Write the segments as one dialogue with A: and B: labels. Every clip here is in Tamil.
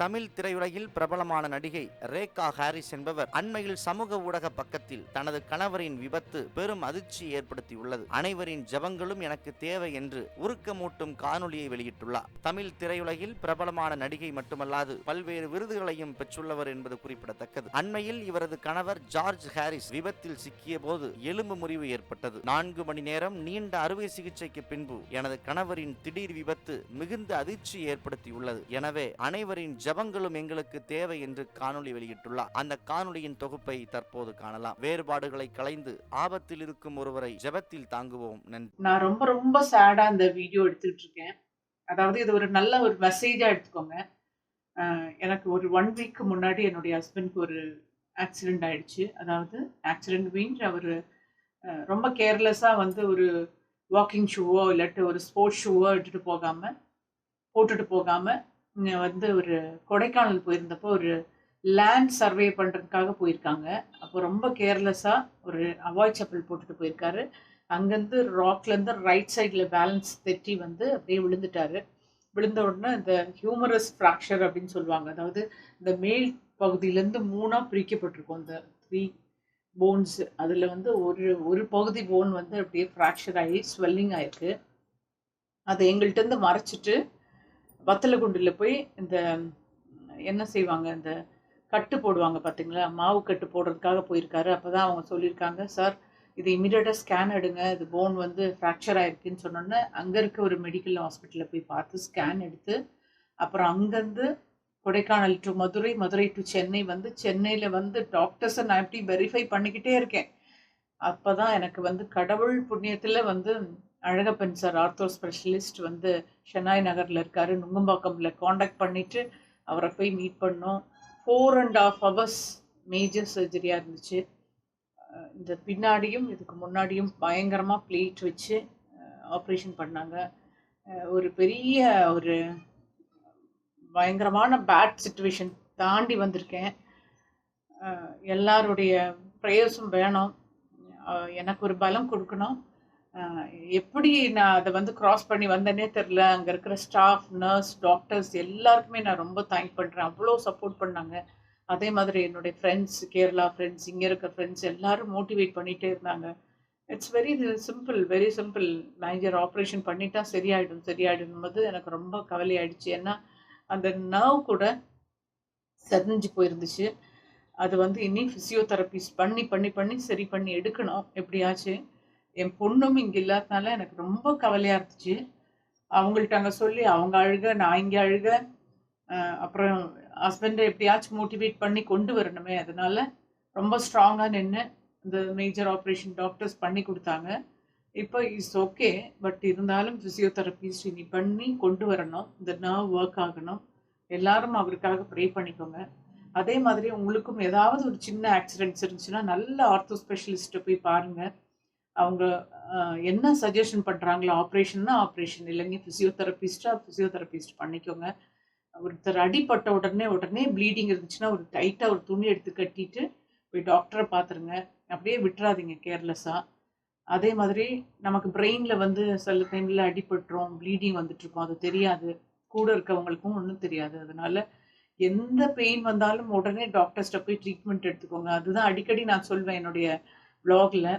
A: தமிழ் திரையுலகில் பிரபலமான நடிகை ரேகா ஹாரிஸ் என்பவர் அண்மையில் சமூக ஊடக பக்கத்தில் தனது கணவரின் விபத்து பெரும் அதிர்ச்சியை ஏற்படுத்தியுள்ளது. அனைவரின் ஜெபங்களும் எனக்கு தேவை என்று உருக்கமூட்டும் காணொலியை வெளியிட்டுள்ளார். தமிழ் திரையுலகில் பிரபலமான நடிகை மட்டுமல்லாது பல்வேறு விருதுகளையும் பெற்றுள்ளவர் என்பது குறிப்பிடத்தக்கது. அண்மையில் இவரது கணவர் ஜார்ஜ் ஹாரிஸ் விபத்தில் சிக்கிய போது எலும்பு முறிவு ஏற்பட்டது. 4 மணி நேரம் நீண்ட அறுவை சிகிச்சைக்கு பின்பு எனது கணவரின் திடீர் விபத்து மிகுந்த அதிர்ச்சியை ஏற்படுத்தியுள்ளது. எனவே அனைவரின் ஜபங்களும் எங்களுக்கு தேவை என்று காணொலி வெளியிட்டுள்ளார். அந்த காணொலியின் தொகுப்பை தற்போது காணலாம். வேறுபாடுகளை களைந்து ஆபத்தில் இருக்கும் ஒருவரை ஜபத்தில் தாங்குவோம். நன்றி.
B: நான் ரொம்ப ரொம்ப சேடா இந்த வீடியோ எடுத்துட்டு இருக்கேன். அதாவது இது ஒரு நல்ல ஒரு மெசேஜா எடுத்துக்கோங்க. எனக்கு ஒரு 1 வீக் முன்னாடி என்னுடைய ஹஸ்பண்ட்க்கு ஒரு ஆக்சிடென்ட் ஆயிடுச்சு. அதாவது ஆக்சிடென்ட் மீன்ஸ் அவர் ரொம்ப கேர்லெஸ்ஸா வந்து ஒரு வாக்கிங் ஷூவோ இல்லாட்டி ஒரு ஸ்போர்ட்ஸ் ஷூவோ போட்டுட்டு போகாம வந்து ஒரு கொடைக்கானல் போயிருந்தப்போ ஒரு லேண்ட் சர்வே பண்ணுறதுக்காக போயிருக்காங்க. அப்போ ரொம்ப கேர்லெஸ்ஸாக ஒரு அவாய் செப்பல் போட்டுட்டு போயிருக்காரு. அங்கேருந்து ராக்லேருந்து ரைட் சைடில் பேலன்ஸ் தெற்றி வந்து அப்படியே விழுந்துட்டாரு. விழுந்த உடனே இந்த ஹியூமரஸ் ஃப்ராக்சர் அப்படின்னு சொல்லுவாங்க. அதாவது இந்த மேல் பகுதியிலேருந்து 3ஆக பிரிக்கப்பட்டிருக்கும் இந்த 3 போன்ஸ். அதில் வந்து ஒரு பகுதி போன் வந்து அப்படியே ஃப்ராக்சர் ஆகி ஸ்வெல்லிங் ஆயிருக்கு. அதை எங்கள்கிட்டருந்து மறைச்சிட்டு வத்தலகுண்டில் போய் இந்த என்ன செய்வாங்க, இந்த கட்டு போடுவாங்க பார்த்தீங்களா, மாவு கட்டு போடுறதுக்காக போயிருக்காரு. அப்போ தான் அவங்க சொல்லியிருக்காங்க, சார் இது இமீடியட்டாக ஸ்கேன் எடுங்க, இது போன் வந்து ஃப்ராக்சர் ஆயிருக்குன்னு சொன்னோன்னே அங்கே இருக்க ஒரு மெடிக்கல் ஹாஸ்பிட்டலில் போய் பார்த்து ஸ்கேன் எடுத்து அப்புறம் அங்கேருந்து கொடைக்கானல் டு மதுரை, மதுரை டு சென்னை வந்து சென்னையில் வந்து டாக்டர்ஸை நான் எப்படி வெரிஃபை பண்ணிக்கிட்டே இருக்கேன். அப்போ தான் எனக்கு வந்து கடவுள் புண்ணியத்தில் வந்து அழகப்பன் சார் ஆர்த்தோ ஸ்பெஷலிஸ்ட் வந்து ஷெனாய் நகரில் இருக்கார், நுங்கம்பாக்கமில் காண்டாக்ட் பண்ணிவிட்டு அவரை போய் மீட் பண்ணோம். 4.5 hours மேஜர் சர்ஜரியாக இருந்துச்சு. இந்த பின்னாடியும் இதுக்கு முன்னாடியும் பயங்கரமாக பிளேட் வச்சு ஆப்ரேஷன் பண்ணாங்க. ஒரு பெரிய ஒரு பயங்கரமான பேட் சிச்சுவேஷன் தாண்டி வந்திருக்கேன். எல்லாருடைய ப்ரேயர்ஸும் வேணும். எனக்கு ஒரு பலம் கொடுக்கணும். எப்படி நான் அதை வந்து கிராஸ் பண்ணி வந்தேனே தெரில. அங்கே இருக்கிற ஸ்டாஃப், நர்ஸ், டாக்டர்ஸ் எல்லாருக்குமே நான் ரொம்ப தேங்க் பண்ணுறேன். அவ்வளோ சப்போர்ட் பண்ணாங்க. அதே மாதிரி என்னுடைய ஃப்ரெண்ட்ஸ், கேரளா ஃப்ரெண்ட்ஸ், இங்கே இருக்க ஃப்ரெண்ட்ஸ் எல்லாரும் மோட்டிவேட் பண்ணிகிட்டே இருந்தாங்க. It's very simple. Major operation பண்ணிட்டா சரியாயிடும் போது எனக்கு ரொம்ப கவலையாயிடுச்சு. ஏன்னா அந்த நர்வ் கூட செதஞ்சு போயிருந்துச்சு. அது வந்து இனி ஃபிசியோதெரபிஸ்ட் பண்ணி சரி பண்ணி எடுக்கணும் எப்படியாச்சும். என் பொண்ணும் இங்கே இல்லாதனால எனக்கு ரொம்ப கவலையாக இருந்துச்சு. அவங்கள்ட்ட அங்கே சொல்லி அவங்க அழுக, நான் இங்கே அழுக. அப்புறம் ஹஸ்பண்டை எப்படியாச்சும் மோட்டிவேட் பண்ணி கொண்டு வரணுமே. அதனால ரொம்ப ஸ்ட்ராங்காக நின்று இந்த மேஜர் ஆப்ரேஷன் டாக்டர்ஸ் பண்ணி கொடுத்தாங்க. இப்போ இட்ஸ் ஓகே. பட் இருந்தாலும் ஃபிசியோதெரபிஸ்ட் இனி பண்ணி கொண்டு வரணும். இந்த நர்வ் ஒர்க் ஆகணும். எல்லாரும் அவருக்காக ப்ரே பண்ணிக்கோங்க. அதே மாதிரி உங்களுக்கும் ஏதாவது ஒரு சின்ன ஆக்சிடென்ட்ஸ் இருந்துச்சுன்னா நல்ல ஆர்த்தோ ஸ்பெஷலிஸ்ட்டை போய் பாருங்கள். அவங்க என்ன சஜஷன் பண்ணுறாங்களோ, ஆப்ரேஷன்னா ஆப்ரேஷன், இல்லைங்க ஃபிசியோதெரபிஸ்ட் பண்ணிக்கோங்க. ஒருத்தர் அடிப்பட்ட உடனே ப்ளீடிங் இருந்துச்சுன்னா ஒரு டைட்டாக ஒரு துணி எடுத்து கட்டிட்டு போய் டாக்டரை பார்த்துருங்க. அப்படியே விட்டுறாதீங்க கேர்லெஸ்ஸாக. அதே மாதிரி நமக்கு பிரெயினில் வந்து சில டைமில் அடிபட்டுரும், ப்ளீடிங் வந்துட்டுருக்கோம், அது தெரியாது. கூட இருக்கவங்களுக்கும் ஒன்றும் தெரியாது. அதனால எந்த பெயின் வந்தாலும் உடனே டாக்டர்ஸ்ட்டை போய் ட்ரீட்மெண்ட் எடுத்துக்கோங்க. அதுதான் அடிக்கடி நான் சொல்வேன் என்னுடைய வ்ளாகில்.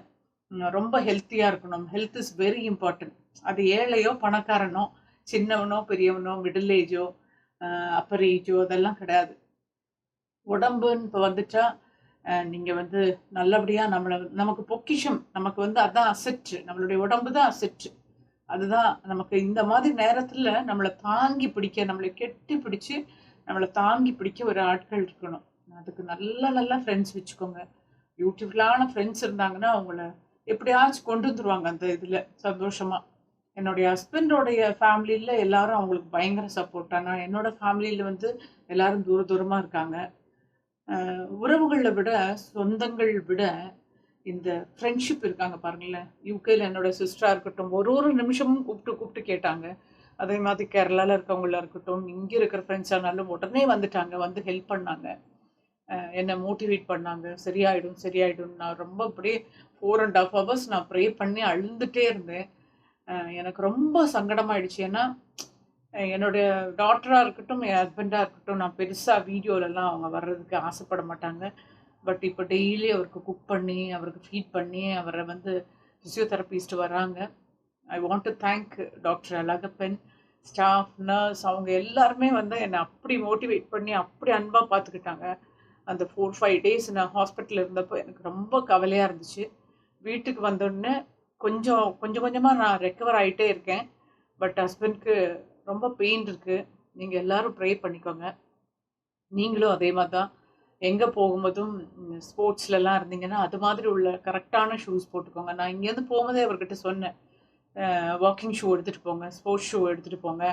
B: ரொம்ப ஹெல்த்தியாக இருக்கணும். Health is very important. அது ஏழையோ பணக்காரனோ, சின்னவனோ பெரியவனோ, மிடில் ஏஜோ அப்பர் ஏஜோ அதெல்லாம் கிடையாது. உடம்புன்னு இப்போ வந்துட்டா நீங்கள் வந்து நல்லபடியாக நமக்கு பொக்கிஷம், நமக்கு வந்து அதுதான் அசெட். நம்மளுடைய உடம்பு தான் அசெட். அதுதான் நமக்கு இந்த மாதிரி நேரத்தில் நம்மளை தாங்கி பிடிக்க, நம்மளை கெட்டி பிடிச்சி நம்மளை தாங்கி பிடிக்க ஒரு ஆட்கள் இருக்கணும். அதுக்கு நல்ல ஃப்ரெண்ட்ஸ் வச்சுக்கோங்க. பியூட்டிஃபுல்லான ஃப்ரெண்ட்ஸ் இருந்தாங்கன்னா அவங்கள எப்படியாச்சும் கொண்டு வந்துருவாங்க அந்த இதில் சந்தோஷமாக. என்னுடைய ஹஸ்பண்டோடைய ஃபேமிலியில் எல்லாரும் அவங்களுக்கு பயங்கர சப்போர்ட். ஆனால் என்னோட ஃபேமிலியில் வந்து எல்லாரும் தூரமாக இருக்காங்க. உறவுகளை விட, சொந்தங்கள் விட இந்த ஃப்ரெண்ட்ஷிப் இருக்காங்க பாருங்களேன். யூகேயில் என்னோட சிஸ்டராக இருக்கட்டும், ஒரு நிமிஷமும் கூப்பிட்டு கேட்டாங்க. அதே மாதிரி கேரளாவில் இருக்கவங்களா இருக்கட்டும், இங்கே இருக்கிற ஃப்ரெண்ட்ஸானாலும் உடனே வந்துட்டாங்க, வந்து ஹெல்ப் பண்ணாங்க, என்னை மோட்டிவேட் பண்ணாங்க. சரியாயிடும். நான் ரொம்ப அப்படியே 4.5 hours நான் ப்ரே பண்ணி அழுந்துட்டே இருந்தேன். எனக்கு ரொம்ப சங்கடமாயிடுச்சு. ஏன்னா என்னுடைய டாட்டராக இருக்கட்டும், என் ஹஸ்பண்டாக இருக்கட்டும், நான் பெருசாக வீடியோலலாம் அவங்க வர்றதுக்கு ஆசைப்பட மாட்டாங்க. பட் இப்போ டெய்லி அவருக்கு குக் பண்ணி, அவருக்கு ஃபீட் பண்ணி, அவரை வந்து ஃபிசியோதெரபிஸ்ட் வராங்க. I want to thank doctor Alagappan, staff, nurse அவங்க எல்லாருமே வந்து என்னை அப்படி மோட்டிவேட் பண்ணி, அப்படி அன்பாக பார்த்துக்கிட்டாங்க. அந்த 4-5 டேஸ் நான் ஹாஸ்பிட்டலில் இருந்தப்போ எனக்கு ரொம்ப கவலையாக இருந்துச்சு. வீட்டுக்கு வந்தோடனே கொஞ்சம் கொஞ்சம் கொஞ்சமாக நான் ரெக்கவர் ஆகிட்டே இருக்கேன். பட் ஹஸ்பண்ட்க்கு ரொம்ப பெயின் இருக்குது. நீங்கள் எல்லாரும் ப்ரே பண்ணிக்கோங்க. நீங்களும் அதே மாதிரி தான் எங்கே போகும்போதும் ஸ்போர்ட்ஸ்லலாம் இருந்தீங்கன்னா அது மாதிரி உள்ள கரெக்டான ஷூஸ் போட்டுக்கோங்க. நான் இங்கேருந்து போகும்போதே அவர்கிட்ட சொன்னேன், வாக்கிங் ஷூ எடுத்துகிட்டு போங்க, ஸ்போர்ட்ஸ் ஷூ எடுத்துகிட்டு போங்க,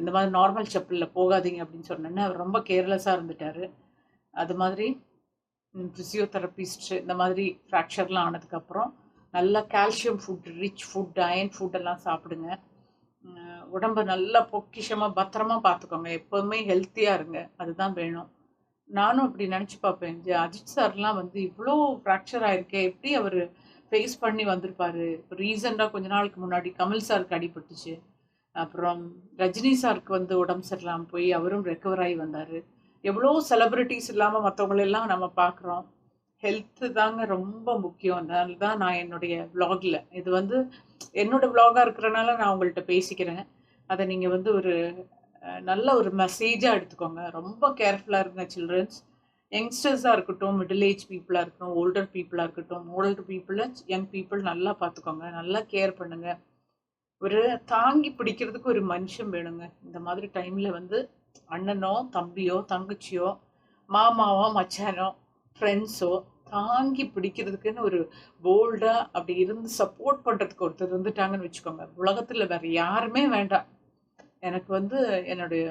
B: இந்த மாதிரி நார்மல் செப்பலில் போகாதீங்க அப்படின்னு சொன்னேன்னு அவர் ரொம்ப கேர்லெஸ்ஸாக இருந்துட்டார். அது மாதிரி ஃபிசியோதெரபிஸ்ட் இந்த மாதிரி ஃப்ராக்சர்லாம் ஆனதுக்கப்புறம் நல்லா calcium food, rich food, iron food எல்லாம் சாப்பிடுங்க. உடம்பை நல்லா பொக்கிஷமாக பத்திரமா பார்த்துக்கோங்க. எப்போதுமே ஹெல்த்தியாக இருங்க, அதுதான் வேணும். நானும் அப்படி நினச்சி பார்ப்பேன், அஜித் சார்லாம் வந்து இவ்வளோ ஃப்ராக்சர் ஆயிருக்கே, எப்படி அவர் ஃபேஸ் பண்ணி வந்திருப்பாரு. இப்போ ரீசெண்டாக கொஞ்ச நாளுக்கு முன்னாடி கமல் சாருக்கு அடிபட்டுச்சு. அப்புறம் ரஜினி சாருக்கு வந்து உடம்பு சரியில்லாமல் போய் அவரும் ரெக்கவர் ஆகி வந்தார். எவ்வளோ செலிப்ரிட்டிஸ் இல்லாமல் மற்றவங்களெல்லாம் நம்ம பார்க்குறோம். ஹெல்த்து தாங்க ரொம்ப முக்கியம். அதனால தான் நான் என்னுடைய விலாகில், இது வந்து என்னோட விலாகாக இருக்கிறனால நான் உங்கள்கிட்ட பேசிக்கிறேன். அதை நீங்கள் வந்து ஒரு நல்ல ஒரு மெசேஜாக எடுத்துக்கோங்க. ரொம்ப கேர்ஃபுல்லாக இருங்க சில்ட்ரன்ஸ். யங்ஸ்டர்ஸாக இருக்கட்டும், மிடில் ஏஜ் பீப்புளாக இருக்கட்டும், ஓல்டர் பீப்புளாக இருக்கட்டும், ஓல்டர் பீப்புளை யங் பீப்புள் நல்லா பார்த்துக்கோங்க, நல்லா கேர் பண்ணுங்கள். ஒரு தாங்கி பிடிக்கிறதுக்கு ஒரு மனுஷன் வேணுங்க. இந்த மாதிரி டைமில் வந்து அண்ணனோ தம்பியோ தங்கச்சியோ மாமாவோ மச்சானோ ஃப்ரெண்ட்ஸோ தாங்கி பிடிக்கிறதுக்குன்னு ஒரு போல்டாக அப்படி இருந்து சப்போர்ட் பண்ணுறதுக்கு ஒருத்தர் இருந்துட்டாங்கன்னு வச்சுக்கோங்க, உலகத்தில் வேறு யாருமே வேண்டாம். எனக்கு வந்து என்னுடைய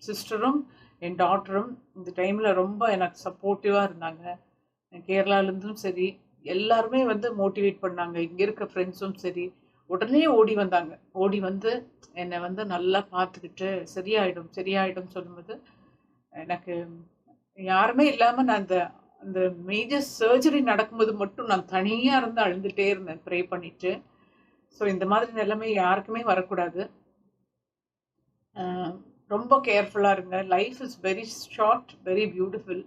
B: சிஸ்டரும் என் டாட்டரும் இந்த டைமில் ரொம்ப எனக்கு சப்போர்ட்டிவாக இருந்தாங்க. கேரளாலேருந்தும் சரி எல்லாருமே வந்து மோட்டிவேட் பண்ணாங்க. இங்கே இருக்க ஃப்ரெண்ட்ஸும் சரி உடனே ஓடி வந்தாங்க. ஓடி வந்து என்னை வந்து நல்லா பார்த்துக்கிட்டு சரியாயிடும் சரியாயிடும் சொல்லும்போது எனக்கு யாருமே இல்லாமல் நான் அந்த அந்த மேஜர் சர்ஜரி நடக்கும்போது மட்டும் நான் தனியாக இருந்து அழுந்துகிட்டே இருந்தேன் ப்ரே பண்ணிவிட்டு. ஸோ இந்த மாதிரி நிலைமை யாருக்குமே வரக்கூடாது. ரொம்ப கேர்ஃபுல்லாக இருங்க. Life is very short, very beautiful.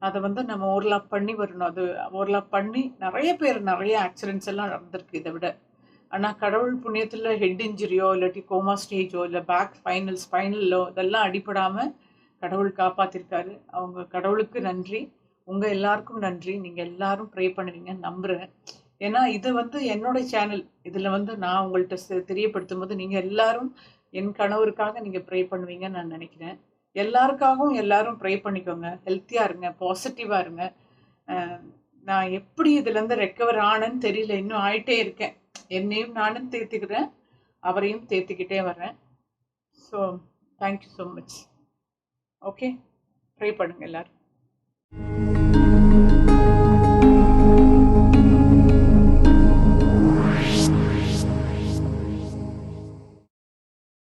B: அதை வந்து நம்ம ஓவர்லாப் பண்ணி வரணும். அது ஓவர்லாப் பண்ணி நிறைய பேர் நிறைய ஆக்சிடென்ட்ஸ் எல்லாம் நடந்திருக்கு இதை விட. ஆனால் கடவுள் புண்ணியத்தில் ஹெட் இன்ஜுரியோ இல்லாட்டி கோமா ஸ்டேஜோ இல்லை பேக் ஸ்பைனலோ இதெல்லாம் அடிபடாமல் கடவுள் காப்பாற்றிருக்காரு. அவங்க கடவுளுக்கு நன்றி, உங்கள் எல்லாருக்கும் நன்றி. நீங்கள் எல்லாரும் ப்ரே பண்ணுவீங்கன்னு நம்புகிறேன். ஏன்னா இது வந்து என்னோட சேனல். இதில் வந்து நான் உங்கள்கிட்ட தெரியப்படுத்தும் போது நீங்கள் எல்லாரும் என் கணவருக்காக நீங்கள் ப்ரே பண்ணுவீங்கன்னு நான் நினைக்கிறேன். எல்லாருக்காகவும் எல்லாரும் ப்ரே பண்ணிக்கோங்க. ஹெல்த்தியாக இருங்க, பாசிட்டிவாக இருங்க. நான் எப்படி இதுலேருந்து ரெக்கவர் ஆனேன்னு தெரியல, இன்னும் ஆயிட்டே இருக்கேன். என்னையும் நானும் தேர்த்திக்கிறேன், அவரையும் தேர்த்திக்கிட்டே வரேன். So thank you so much. Okay, pray பண்ணுங்க எல்லாரும்.